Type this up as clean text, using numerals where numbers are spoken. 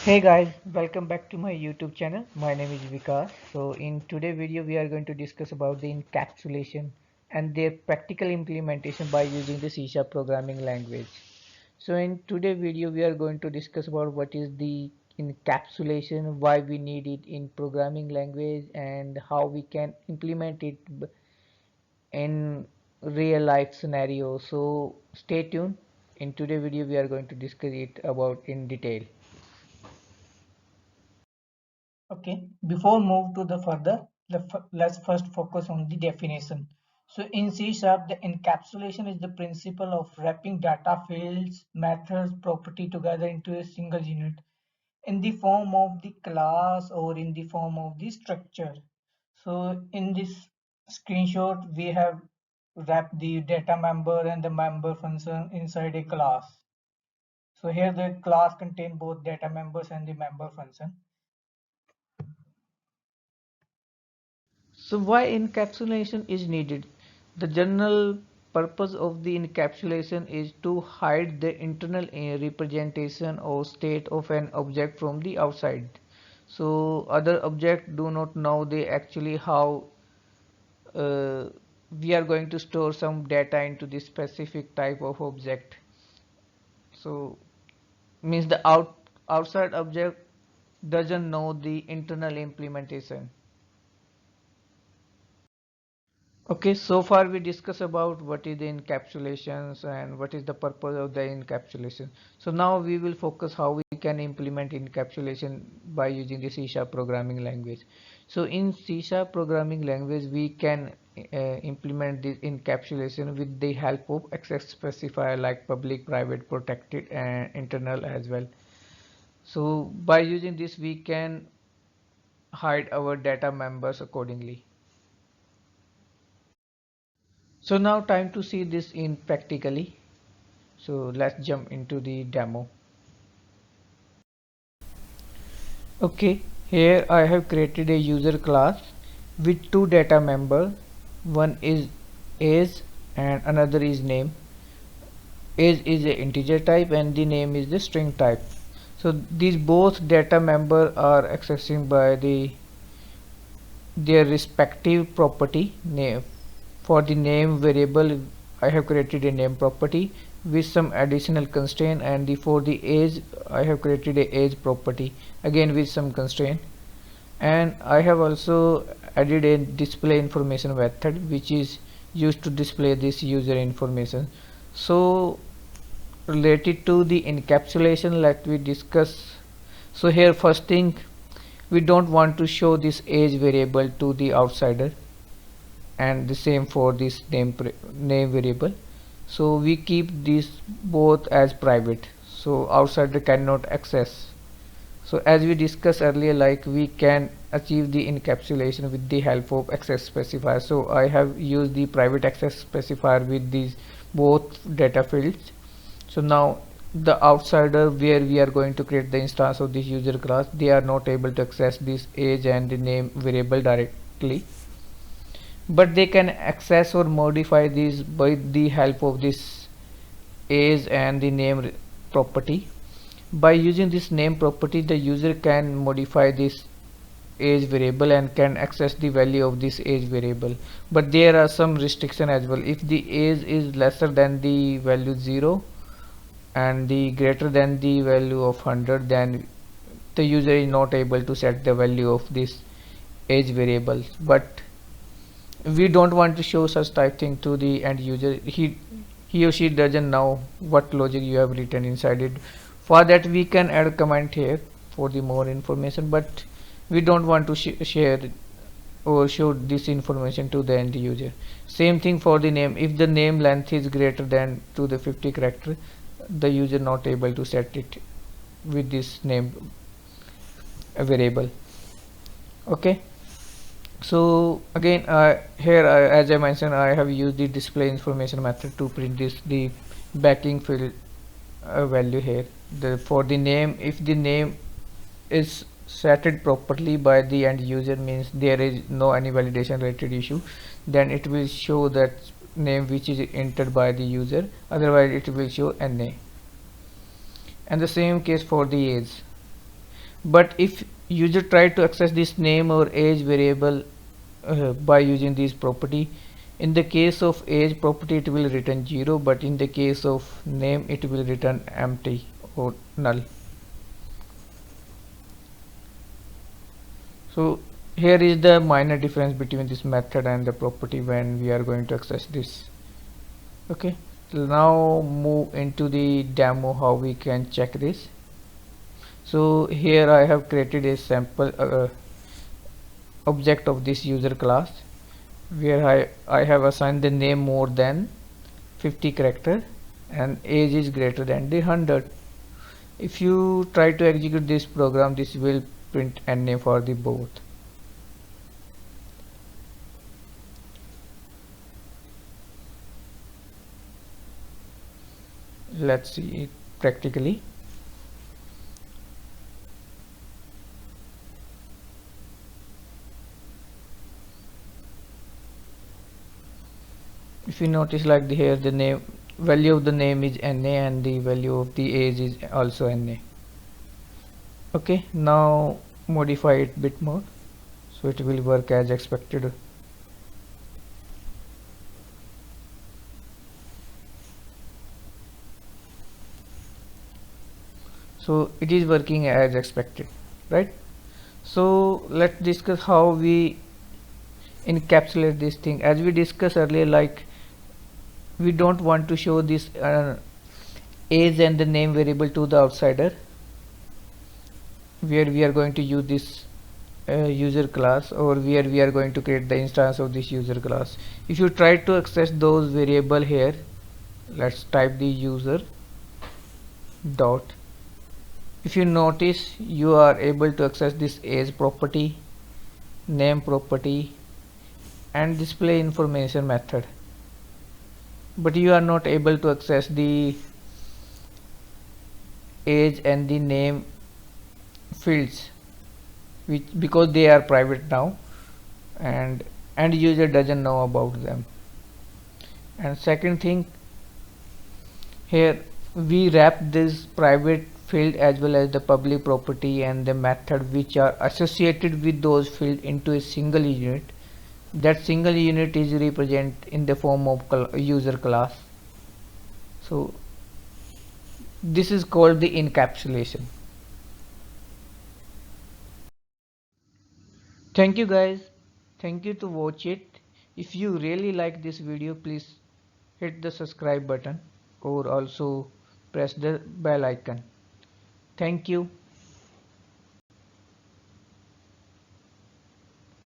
Hey guys, welcome back to my YouTube channel. My name is Vikas. So in today's video we are going to discuss about the encapsulation and their practical implementation by using the C# programming language. So in today's video we are going to discuss about what is the encapsulation, why we need it in programming language, and how we can implement it in real life scenario. So stay tuned. In today's video we are going to discuss it about in detail. Okay, before move to the further, let's first focus on the definition. So in C Sharp, the encapsulation is the principle of wrapping data fields, methods, property together into a single unit in the form of the class or in the form of the structure. So in this screenshot, we have wrapped the data member and the member function inside a class. So here the class contain both data members and the member function. So why encapsulation is needed? The general purpose of the encapsulation is to hide the internal representation or state of an object from the outside. So other objects do not know they actually how uh, we are going to store some data into this specific type of object. So means the outside object doesn't know the internal implementation. Okay, so far we discussed about what is the encapsulations and what is the purpose of the encapsulation. So now we will focus how we can implement encapsulation by using the C# programming language. So in C# programming language we can implement this encapsulation with the help of access specifier like public, private, protected and internal as well. So by using this we can hide our data members accordingly. So now time to see this in practically. So let's jump into the demo. Okay, here I have created a user class with two data members. One is age and another is name. Age is a integer type and the name is the string type. So these both data members are accessing by their respective property name. For the name variable I have created a name property with some additional constraint, and for the age I have created a age property again with some constraint, and I have also added a display information method which is used to display this user information. So related to the encapsulation, let we discuss. So here first thing, we don't want to show this age variable to the outsider, and the same for this name variable. So we keep these both as private, so outsider cannot access. So as we discussed earlier, like we can achieve the encapsulation with the help of access specifier. So I have used the private access specifier with these both data fields. So now the outsider where we are going to create the instance of this user class, they are not able to access this age and the name variable directly, but they can access or modify these by the help of this age and the name property. By using this name property, the user can modify this age variable and can access the value of this age variable, but there are some restriction as well. If the age is lesser than the value 0 and the greater than the value of 100, then the user is not able to set the value of this age variable. But we don't want to show such type thing to the end user. He or she doesn't know what logic you have written inside it. For that we can add a comment here for the more information, but we don't want to share or show this information to the end user. Same thing for the name. If the name length is greater than to the 50 character, the user not able to set it with this name variable. Okay, so again here as I mentioned, I have used the display information method to print this the backing field value here. For the name, if the name is setted properly by the end user, means there is no any validation related issue, then it will show that name which is entered by the user, otherwise it will show NA. And the same case for the age. But if user try to access this name or age variable by using this property, in the case of age property it will return 0, but in the case of name it will return empty or null. So here is the minor difference between this method and the property when we are going to access this. Okay, now move into the demo how we can check this. So here I have created a sample object of this user class where I have assigned the name more than 50 character and age is greater than the 100. If you try to execute this program, this will print NA for the both. Let's see it practically. If you notice, like here the name value of the name is NA and the value of the age is also NA. Okay, now modify it bit more so it will work as expected. So it is working as expected, right? So let's discuss how we encapsulate this thing. As we discussed earlier, like we don't want to show this age and the name variable to the outsider, where we are going to use this user class, or where we are going to create the instance of this user class. If you try to access those variable here, let's type the user dot. If you notice, you are able to access this age property, name property and display information method, but you are not able to access the age and the name fields, which because they are private now and end user doesn't know about them. And second thing, here we wrap this private field as well as the public property and the method which are associated with those fields into a single unit. That single unit is represented in the form of user class. So this is called the encapsulation. Thank you guys, thank you to watch it. If you really like this video, please hit the subscribe button or also press the bell icon. Thank you.